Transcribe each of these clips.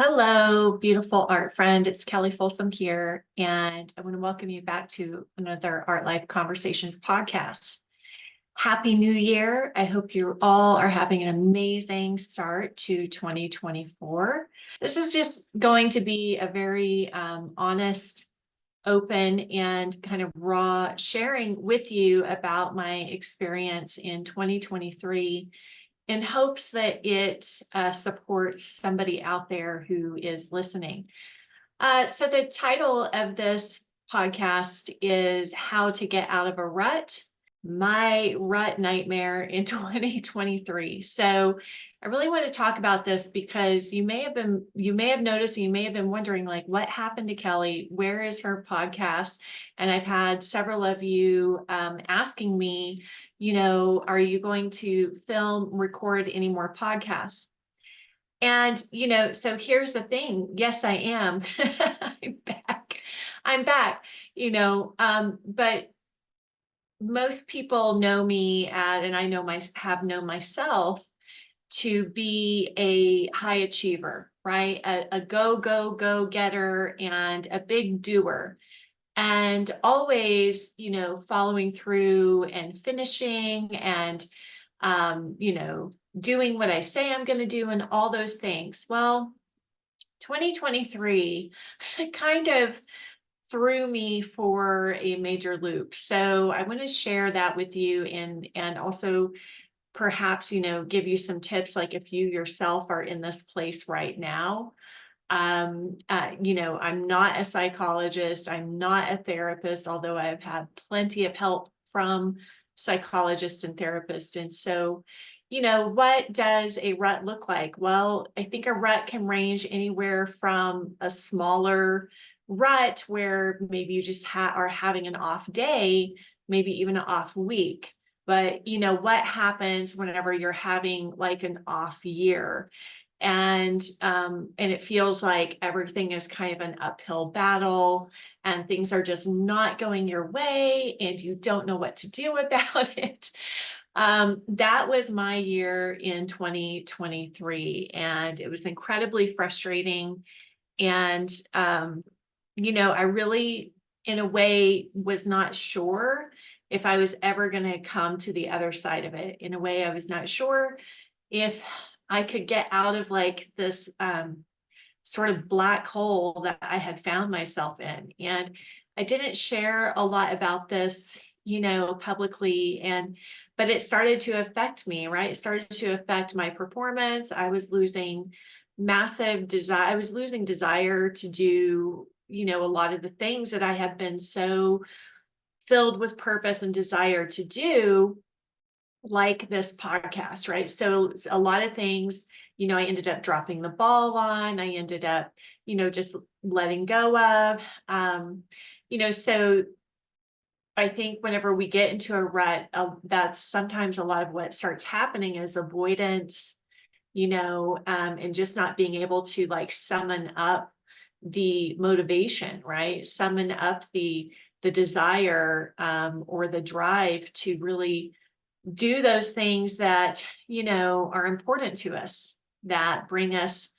Hello, beautiful art friend. It's Kelly Folsom here, and I want to welcome you back to another Art Life Conversations podcast. Happy New Year. I hope you all are having an amazing start to 2024. This is just going to be a very honest, open, and kind of raw sharing with you about my experience in 2023 in hopes that it supports somebody out there who is listening. So the title of this podcast is How to Get Out of a Rut, My Rut Nightmare in 2023. So I really want to talk about this because you may have noticed, and you may have been wondering, like, what happened to Kelly? Where is her podcast? And I've had several of you asking me, are you going to record any more podcasts? And, so here's the thing. Yes, I am. I'm back. I'm back, but most people know me and I have known myself to be a high achiever, right? A go getter and a big doer. And always, following through and finishing and, doing what I say I'm going to do and all those things. Well, 2023 kind of threw me for a major loop. So I want to share that with you and also perhaps, give you some tips, like if you yourself are in this place right now. I'm not a psychologist. I'm not a therapist, although I've had plenty of help from psychologists and therapists. And so, what does a rut look like? Well, I think a rut can range anywhere from a smaller rut where maybe you just are having an off day, maybe even an off week. But what happens whenever you're having like an off year? And it feels like everything is kind of an uphill battle and things are just not going your way and you don't know what to do about it. That was my year in 2023, and it was incredibly frustrating. And I really, in a way, was not sure if I was ever going to come to the other side of it. In a way, I was not sure if I could get out of like this sort of black hole that I had found myself in. And I didn't share a lot about this, publicly, but it started to affect me, right? It started to affect my performance. I was losing massive desire. I was losing desire to do, a lot of the things that I have been so filled with purpose and desire to do, like this podcast, right? So a lot of things, I ended up dropping the ball on. I ended up, just letting go of. So I think whenever we get into a rut, that's sometimes a lot of what starts happening is avoidance, and just not being able to like summon up the motivation, right? Summon up the desire or the drive to really do those things that, are important to us, that bring us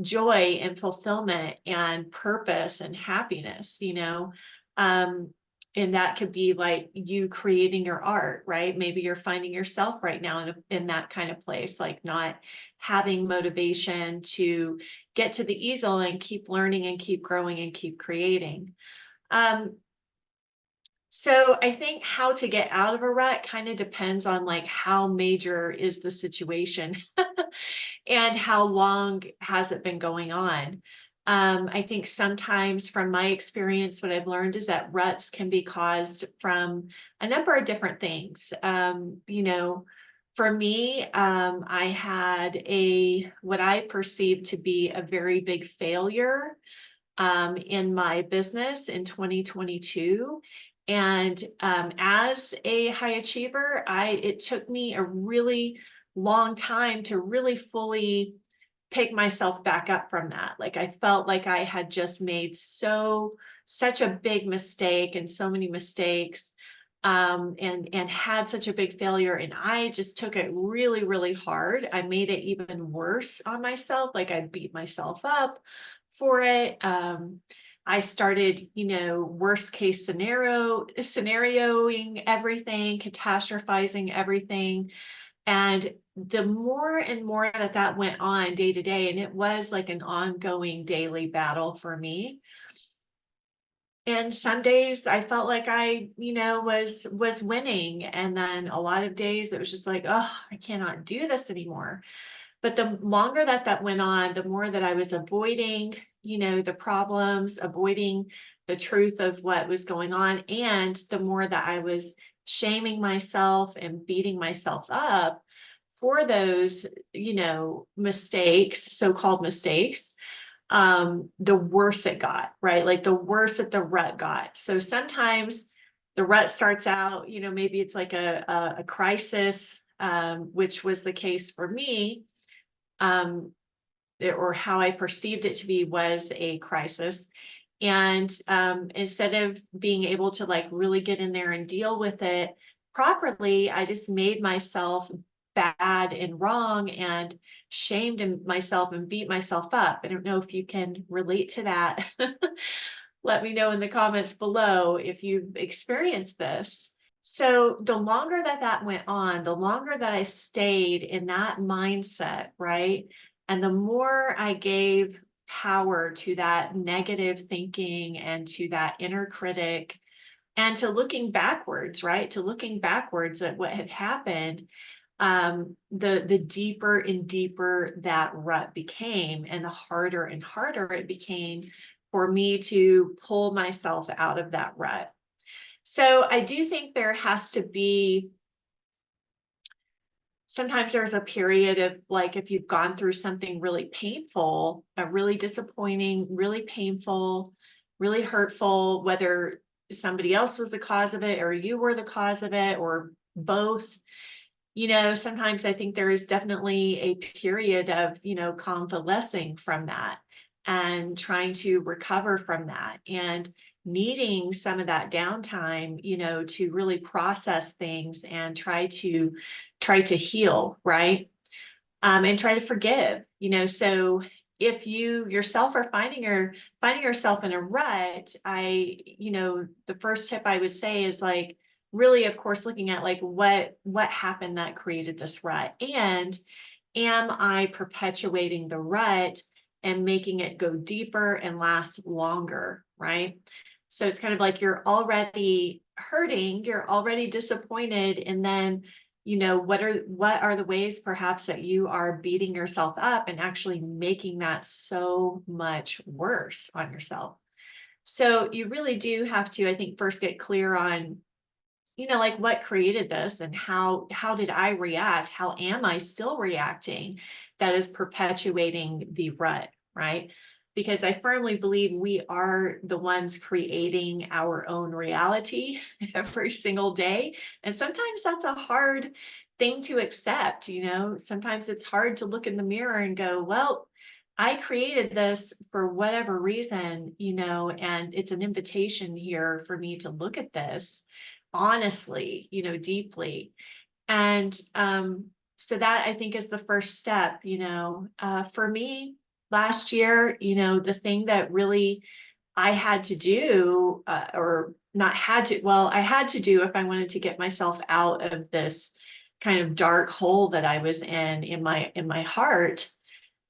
joy and fulfillment and purpose and happiness, um, and that could be like you creating your art, right? Maybe you're finding yourself right now in that kind of place, like not having motivation to get to the easel and keep learning and keep growing and keep creating. So I think how to get out of a rut kind of depends on like how major is the situation and how long has it been going on. I think sometimes from my experience, what I've learned is that ruts can be caused from a number of different things. For me, I had what I perceived to be a very big failure in my business in 2022. And as a high achiever, it took me a really long time to really fully pick myself back up from that. Like I felt like I had just made such a big mistake and so many mistakes. and had such a big failure. And I just took it really, really hard. I made it even worse on myself. Like I beat myself up for it. I started, worst case scenarioing everything, catastrophizing everything. And the more and more that went on day to day, and it was like an ongoing daily battle for me. And some days I felt like I, was winning. And then a lot of days it was just like, oh, I cannot do this anymore. But the longer that went on, the more that I was avoiding, the problems, avoiding the truth of what was going on. And the more that I was shaming myself and beating myself up for those, mistakes, so-called mistakes, the worse it got, right? Like the worse that the rut got. So sometimes the rut starts out, maybe it's like a crisis, which was the case for me, or how I perceived it to be was a crisis. And instead of being able to like really get in there and deal with it properly, I just made myself bad and wrong and shamed myself and beat myself up. I don't know if you can relate to that. Let me know in the comments below if you've experienced this. So the longer that went on, the longer that I stayed in that mindset, right? And the more I gave power to that negative thinking and to that inner critic and to looking backwards, right? To looking backwards at what had happened, the deeper and deeper that rut became, and the harder and harder it became for me to pull myself out of that rut. So I do think there has to be, sometimes there's a period of like, if you've gone through something really painful, really disappointing, really painful, really hurtful, whether somebody else was the cause of it or you were the cause of it or both, sometimes I think there is definitely a period of, convalescing from that and trying to recover from that and needing some of that downtime, to really process things and try to heal, right? And try to forgive, so if you yourself are finding yourself in a rut, the first tip I would say is like, really, of course, looking at like what happened that created this rut, and am I perpetuating the rut and making it go deeper and last longer, right? So it's kind of like you're already hurting, you're already disappointed, and then what are the ways perhaps that you are beating yourself up and actually making that so much worse on yourself. So you really do have to, I think, first get clear on, like what created this and how did I react? How am I still reacting that is perpetuating the rut, right? Because I firmly believe we are the ones creating our own reality every single day. And sometimes that's a hard thing to accept, sometimes it's hard to look in the mirror and go, well, I created this for whatever reason, and it's an invitation here for me to look at this honestly, deeply. And so that I think is the first step, for me last year, the thing that really I had to do, or not had to, well, I had to do if I wanted to get myself out of this kind of dark hole that I was in my heart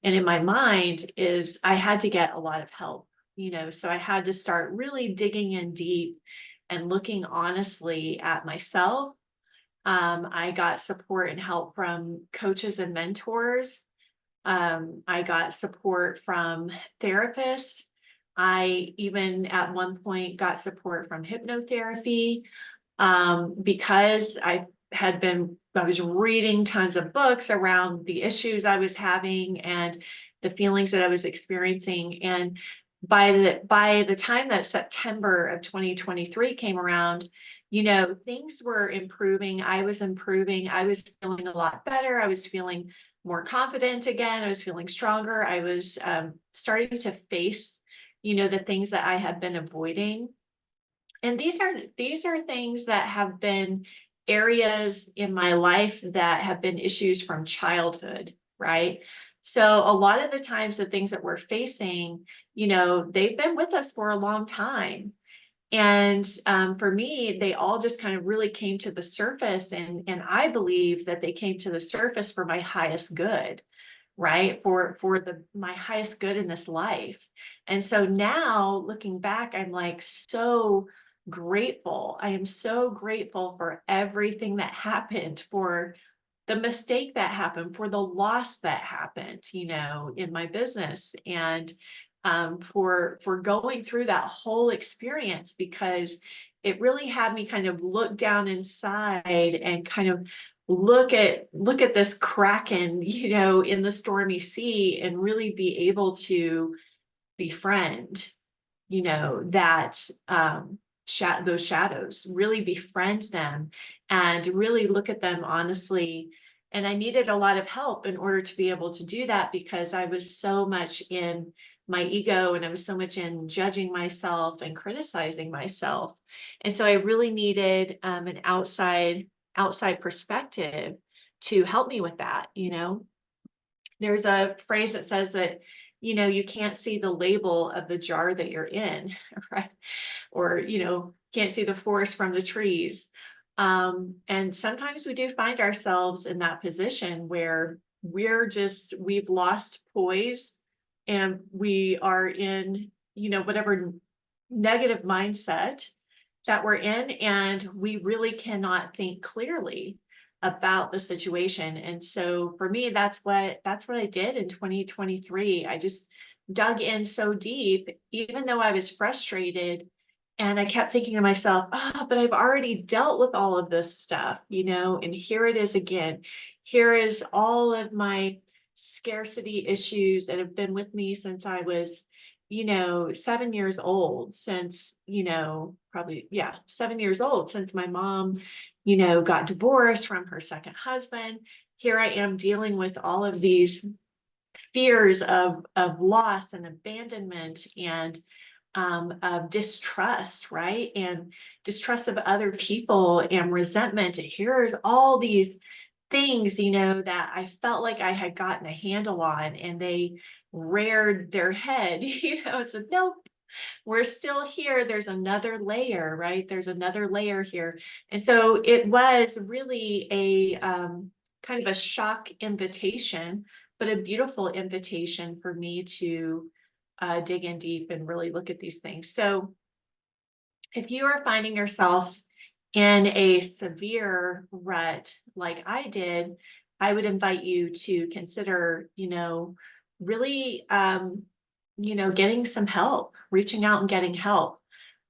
and in my mind, is I had to get a lot of help, so I had to start really digging in deep and looking honestly at myself. I got support and help from coaches and mentors. I got support from therapists. I even at one point got support from hypnotherapy, because I was reading tons of books around the issues I was having and the feelings that I was experiencing. And by the time that September of 2023 came around, things were improving. I was improving. I was feeling a lot better. I was feeling more confident again. I was feeling stronger. I was starting to face, the things that I had been avoiding. And these are things that have been areas in my life that have been issues from childhood, right? So a lot of the times the things that we're facing, they've been with us for a long time. And for me, they all just kind of really came to the surface, and I believe that they came to the surface for my highest good, right? For the my highest good in this life. And so now looking back, I'm like so grateful. I am so grateful for everything that happened, for the mistake that happened, for the loss that happened, in my business, and for going through that whole experience, because it really had me kind of look down inside and kind of look at this kraken, in the stormy sea, and really be able to befriend, that those shadows, really befriend them and really look at them honestly. And I needed a lot of help in order to be able to do that, because I was so much in my ego, and I was so much in judging myself and criticizing myself. And so I really needed an outside perspective to help me with that. There's a phrase that says that, you can't see the label of the jar that you're in, right? Or, can't see the forest from the trees. And sometimes we do find ourselves in that position where we've lost poise, and we are in, whatever negative mindset that we're in, and we really cannot think clearly about the situation. And so for me, that's what I did in 2023. I just dug in so deep, even though I was frustrated, and I kept thinking to myself, oh, but I've already dealt with all of this stuff, and here it is again. Here is all of my scarcity issues that have been with me since I was 7 years old, since, probably, yeah, 7 years old, since my mom, got divorced from her second husband. Here I am dealing with all of these fears of loss and abandonment, and of distrust, right? And distrust of other people, and resentment. Here's all these things, that I felt like I had gotten a handle on, and they reared their head, and said, nope, we're still here. There's another layer, right? There's another layer here. And so it was really a kind of a shock invitation, but a beautiful invitation for me to dig in deep and really look at these things. So if you are finding yourself in a severe rut like I did, I would invite you to consider, really, getting some help, reaching out and getting help.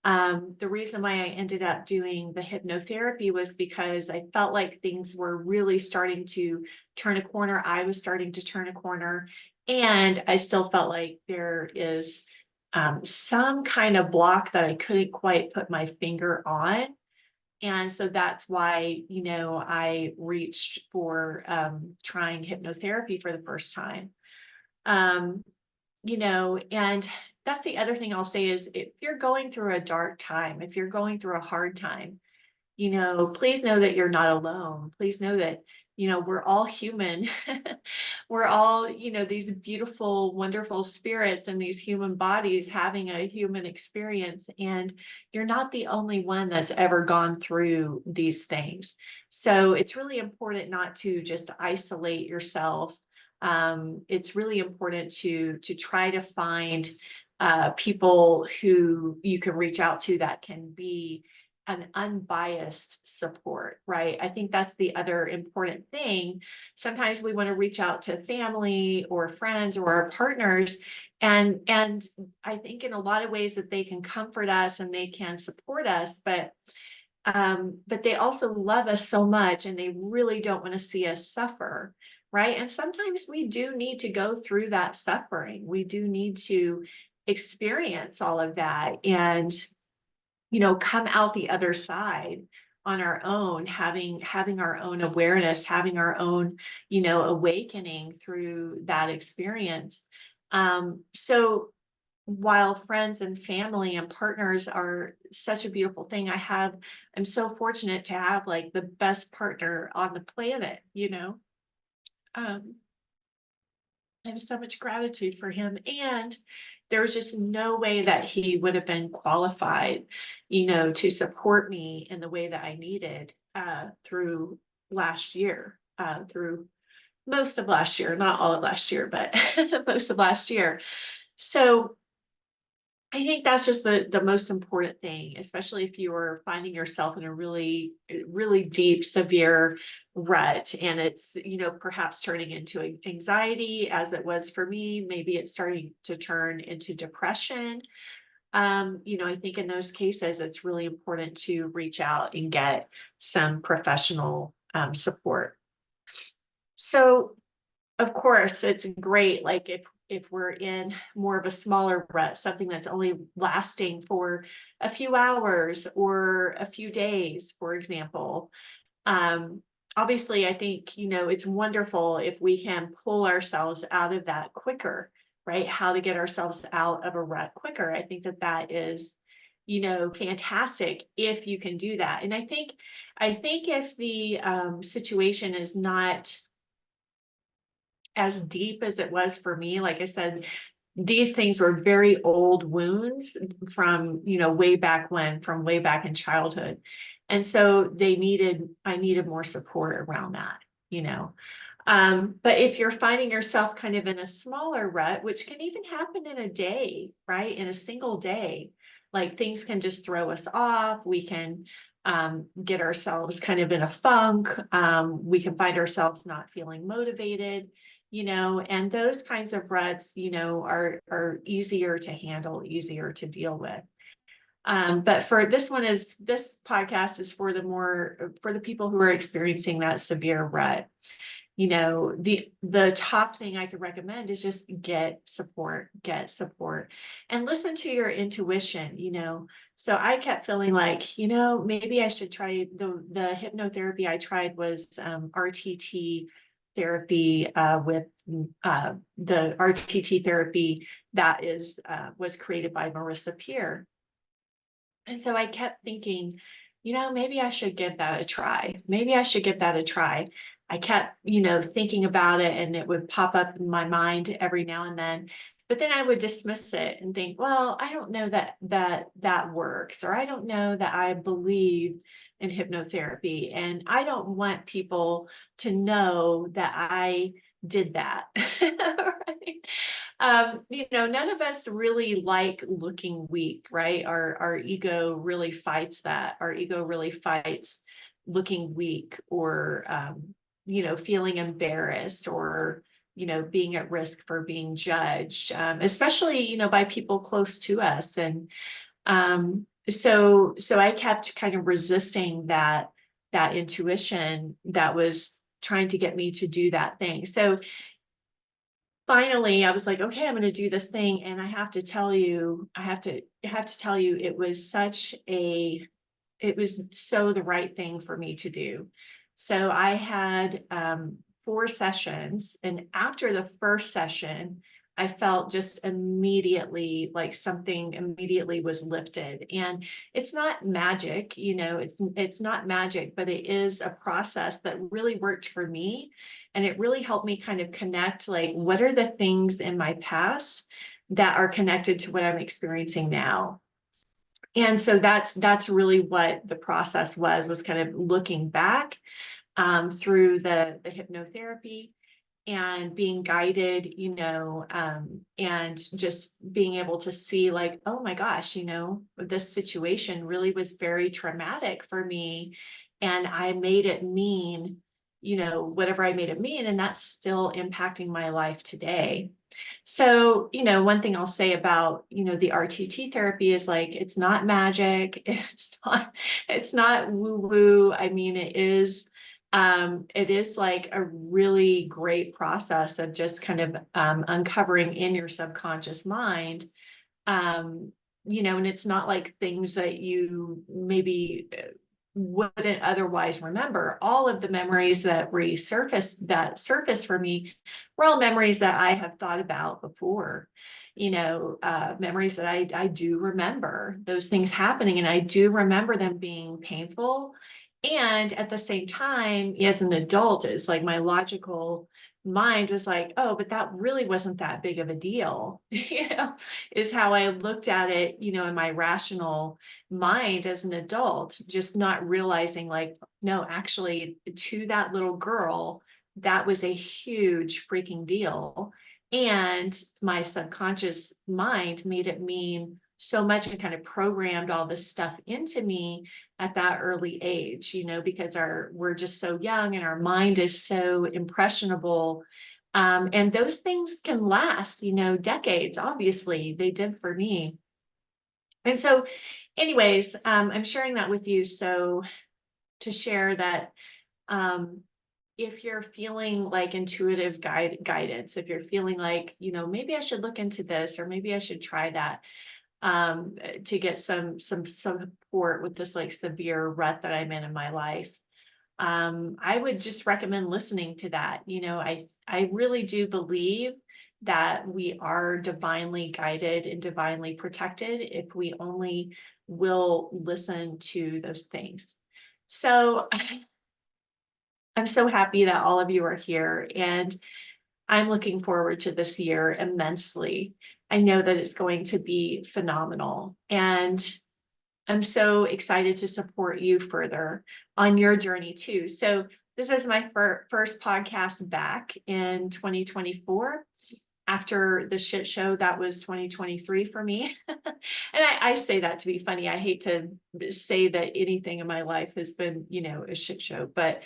The reason why I ended up doing the hypnotherapy was because I felt like things were really starting to turn a corner. I was starting to turn a corner, and I still felt like there is some kind of block that I couldn't quite put my finger on. And so that's why, I reached for trying hypnotherapy for the first time. Um, and that's the other thing I'll say is, if you're going through a dark time, if you're going through a hard time, please know that you're not alone. Please know that, we're all human. We're all, these beautiful, wonderful spirits in these human bodies having a human experience. And you're not the only one that's ever gone through these things. So it's really important not to just isolate yourself. It's really important to try to find people who you can reach out to that can be an unbiased support, right? I think that's the other important thing. Sometimes we want to reach out to family or friends or our partners, and I think in a lot of ways that they can comfort us and they can support us, but they also love us so much, and they really don't want to see us suffer, right? And sometimes we do need to go through that suffering. We do need to experience all of that, and come out the other side on our own, having our own awareness, having our own, awakening through that experience. So while friends and family and partners are such a beautiful thing, I'm so fortunate to have like the best partner on the planet, you know. Um, I have so much gratitude for him. And there was just no way that he would have been qualified, you know, to support me in the way that I needed through last year, through most of last year, not all of last year, but most of last year. So I think that's just the most important thing, especially if you are finding yourself in a really, really deep, severe rut, and it's, you know, perhaps turning into anxiety as it was for me. Maybe it's starting to turn into depression. You know, I think in those cases, it's really important to reach out and get some professional support. So of course, it's great, like, if we're in more of a smaller rut, something that's only lasting for a few hours or a few days, for example. Um, Obviously, I think, you know, it's wonderful if we can pull ourselves out of that quicker, right? How to get ourselves out of a rut quicker. I think that that is, you know, fantastic if you can do that. And I think if the situation is not as deep as it was for me. Like I said, these things were very old wounds from, you know, way back when, from way back in childhood. And so I needed more support around that, you know. But if you're finding yourself kind of in a smaller rut, which can even happen in a day, right? In a single day, like things can just throw us off. We can get ourselves kind of in a funk. We can find ourselves not feeling motivated, you know, and those kinds of ruts, you know, are easier to handle, easier to deal with. But for this podcast is for the people who are experiencing that severe rut. You know, the top thing I could recommend is just get support, and listen to your intuition, you know. So I kept feeling like, you know, maybe I should try the hypnotherapy I tried was RTT therapy with the RTT therapy that is was created by Marissa Peer. And so I kept thinking, you know, maybe I should give that a try. Maybe I should give that a try. I kept, you know, thinking about it, and it would pop up in my mind every now and then. But then I would dismiss it and think, well, I don't know that works, or I don't know that I believe in hypnotherapy, and I don't want people to know that I did that. Right? You know, none of us really like looking weak, right? Our ego really fights that. Our ego really fights looking weak, or you know, feeling embarrassed, or you know, being at risk for being judged, especially, you know, by people close to us. And so I kept kind of resisting that intuition that was trying to get me to do that thing. So finally I was like, okay, I'm going to do this thing. And I have to tell you, it was so the right thing for me to do. So I had 4 sessions, and after the first session, I felt just immediately like something immediately was lifted. And it's not magic, you know, it's not magic, but it is a process that really worked for me. And it really helped me kind of connect, like, what are the things in my past that are connected to what I'm experiencing now. And so that's really what the process was kind of looking back through the hypnotherapy, and being guided, you know, and just being able to see like, oh my gosh, you know, this situation really was very traumatic for me, and I made it mean, you know, whatever I made it mean, and that's still impacting my life today. So, you know, one thing I'll say about, you know, the RTT therapy is like, it's not magic. It's not woo woo. I mean, it is like a really great process of just kind of uncovering in your subconscious mind, um, you know, and it's not like things that you maybe wouldn't otherwise remember. All of the memories that surface for me were all memories that I have thought about before. memories that I do remember those things happening, and I do remember them being painful. And at the same time, as an adult, it's like my logical mind was like, oh, but that really wasn't that big of a deal, is how I looked at it, in my rational mind as an adult, just not realizing like, no, actually, to that little girl, that was a huge freaking deal. And my subconscious mind made it mean so much and kind of programmed all this stuff into me at that early age, because we're just so young and our mind is so impressionable. And those things can last, decades. Obviously, they did for me. And so, anyways, I'm sharing that with you. So to share that, if you're feeling like intuitive guidance, if you're feeling like, maybe I should look into this, or maybe I should try that, to get some support with this like severe rut that I'm in my life, I would just recommend listening to that. I really do believe that we are divinely guided and divinely protected if we only will listen to those things. So I'm so happy that all of you are here, and I'm looking forward to this year immensely. I know that it's going to be phenomenal, and I'm so excited to support you further on your journey too. So this is my first podcast back in 2024, after the shit show that was 2023 for me. And I say that to be funny. I hate to say that anything in my life has been, a shit show, but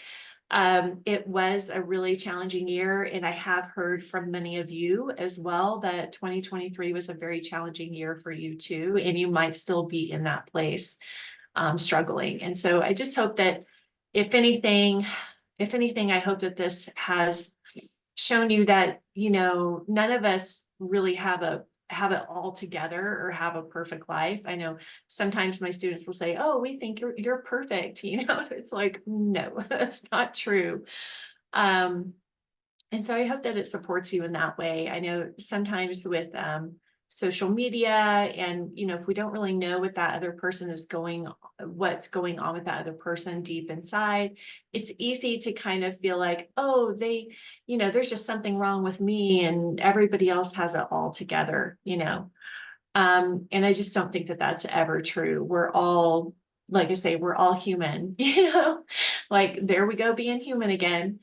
it was a really challenging year, and I have heard from many of you as well that 2023 was a very challenging year for you too, and you might still be in that place, struggling. And so I just hope that, if anything, I hope that this has shown you that, none of us really have it all together or have a perfect life. I know sometimes my students will say, oh, we think you're perfect. It's like, no, that's not true. And so I hope that it supports you in that way. I know sometimes with social media, and if we don't really know what that other person what's going on with that other person deep inside, it's easy to kind of feel like, oh, there's just something wrong with me and everybody else has it all together, and I just don't think that that's ever true. We're all, like I say, we're all human, like there we go, being human again.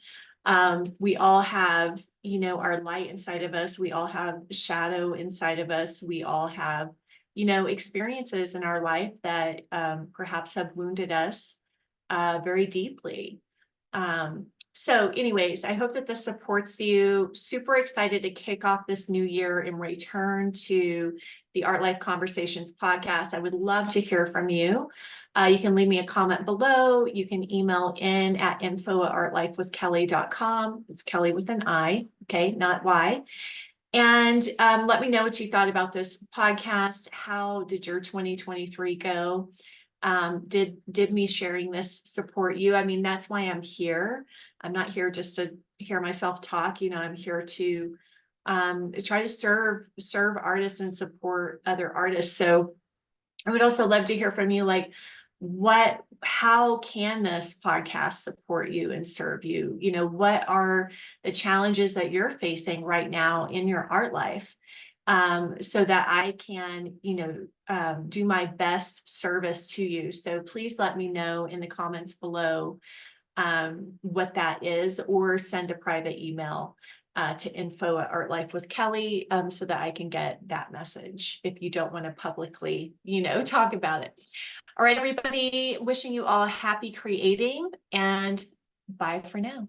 We all have, our light inside of us. We all have shadow inside of us. We all have, experiences in our life that perhaps have wounded us very deeply. So anyways, I hope that this supports you. Super excited to kick off this new year and return to the Art Life Conversations podcast. I would love to hear from you. You can leave me a comment below. You can email in at info@artlifewithkelly.com. It's Kelly with an I, okay, not Y. And let me know what you thought about this podcast. How did your 2023 go? Did me sharing this support you? I mean, that's why I'm here. I'm not here just to hear myself talk. I'm here to try to serve artists and support other artists. So I would also love to hear from you, like, how can this podcast support you and serve you? What are the challenges that you're facing right now in your art life? So that I can, do my best service to you. So please let me know in the comments below what that is, or send a private email to info@artlifewithkelly, so that I can get that message if you don't want to publicly, talk about it. All right, everybody, wishing you all happy creating, and bye for now.